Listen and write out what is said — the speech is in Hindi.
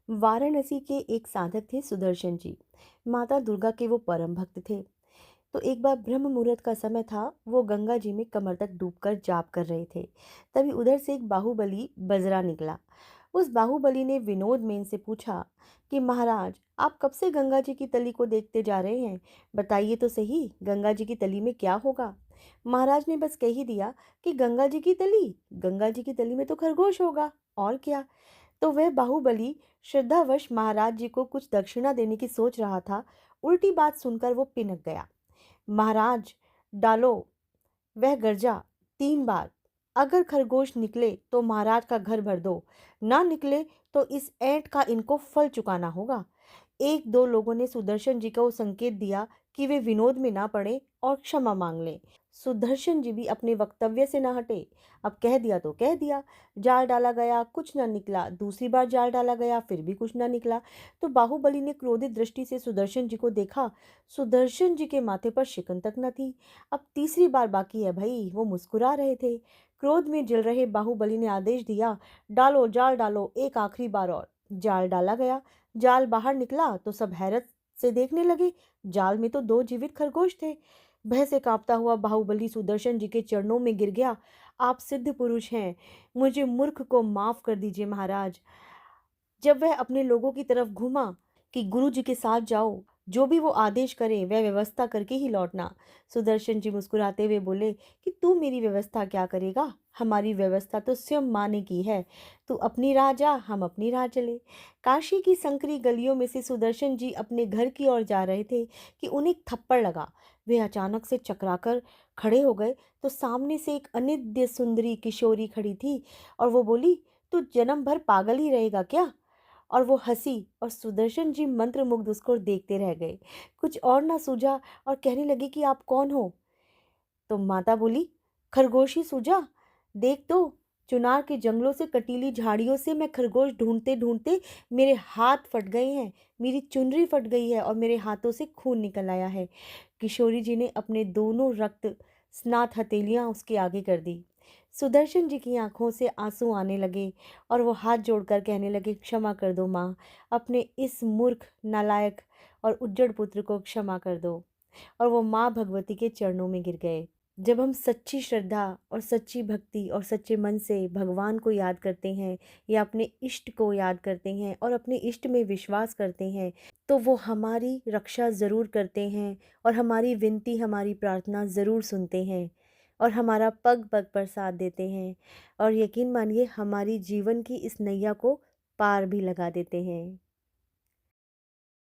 वाराणसी के एक साधक थे सुदर्शन जी। माता दुर्गा के वो परम भक्त थे। तो एक बार ब्रह्म मुहूर्त का समय था। वो गंगा जी में कमर तक डूबकर जाप कर रहे थे। तभी उधर से एक बाहुबली बजरा निकला। उस बाहुबली ने विनोद में इनसे पूछा कि महाराज, आप कब से गंगा जी की तली को देखते जा रहे हैं? बताइए तो सही, गंगा जी की तली में क्या होगा? महाराज ने बस कह ही दिया कि गंगा जी की तली में तो खरगोश होगा, और क्या। तो वह बाहुबली श्रद्धावश महाराज जी को कुछ दक्षिणा देने की सोच रहा था। उल्टी बात सुनकर वो पिनक गया। महाराज, डालो। वह गर्जा 3 बार। अगर खरगोश निकले तो महाराज का घर भर दो, ना निकले तो इस ऐंठ का इनको फल चुकाना होगा। एक दो लोगों ने सुदर्शन जी को संकेत दिया कि वे विनोद में ना पड़े और क्षमा मांग लें। सुदर्शन जी भी अपने वक्तव्य से न हटे। अब कह दिया तो कह दिया। जाल डाला गया, कुछ न निकला। दूसरी बार जाल डाला गया, फिर भी कुछ न निकला। तो बाहुबली ने क्रोधित दृष्टि से सुदर्शन जी को देखा। सुदर्शन जी के माथे पर शिकन तक न थी। अब तीसरी बार बाकी है भाई। वो मुस्कुरा रहे थे। क्रोध में जल रहे बाहुबली ने आदेश दिया, डालो, जाल डालो, एक आखिरी बार और। जाल डाला गया। जाल बाहर निकला तो सब हैरत से देखने लगे। जाल में तो 2 जीवित खरगोश थे। भय से कांपता हुआ बाहुबली सुदर्शन जी के चरणों में गिर गया। आप सिद्ध पुरुष हैं, मुझे मूर्ख को माफ कर दीजिए महाराज। जब वह अपने लोगों की तरफ घूमा कि गुरु जी के साथ जाओ, जो भी वो आदेश करें वह व्यवस्था करके ही लौटना। सुदर्शन जी मुस्कुराते हुए बोले कि तू मेरी व्यवस्था क्या करेगा? हमारी व्यवस्था तो स्वयं माँ ने की है। तू अपनी राह जा, हम अपनी राह चले। काशी की संकरी गलियों में से सुदर्शन जी अपने घर की ओर जा रहे थे कि उन्हें एक थप्पड़ लगा। वे अचानक से चकराकर खड़े हो गए तो सामने से एक अनिद्य सुंदरी किशोरी खड़ी थी और वो बोली, तू जन्म भर पागल ही रहेगा क्या? और वो हंसी और सुदर्शन जी मंत्रमुग्ध उसको देखते रह गए। कुछ और ना सूझा और कहने लगे कि आप कौन हो? तो माता बोली, खरगोश ही सूझा। देख तो, चुनार के जंगलों से कटीली झाड़ियों से मैं खरगोश ढूंढते ढूंढते मेरे हाथ फट गए हैं, मेरी चुनरी फट गई है और मेरे हाथों से खून निकल आया है। किशोरी जी ने अपने दोनों रक्त स्नात हथेलियां उसके आगे कर दी। सुदर्शन जी की आंखों से आंसू आने लगे और वो हाथ जोड़कर कहने लगे, क्षमा कर दो माँ, अपने इस मूर्ख, नालायक और उज्जड़ पुत्र को क्षमा कर दो। और वो माँ भगवती के चरणों में गिर गए। जब हम सच्ची श्रद्धा और सच्ची भक्ति और सच्चे मन से भगवान को याद करते हैं या अपने इष्ट को याद करते हैं और अपने इष्ट में विश्वास करते हैं, तो वो हमारी रक्षा ज़रूर करते हैं और हमारी विनती, हमारी प्रार्थना ज़रूर सुनते हैं और हमारा पग पग पर साथ देते हैं और यकीन मानिए हमारी जीवन की इस नैया को पार भी लगा देते हैं।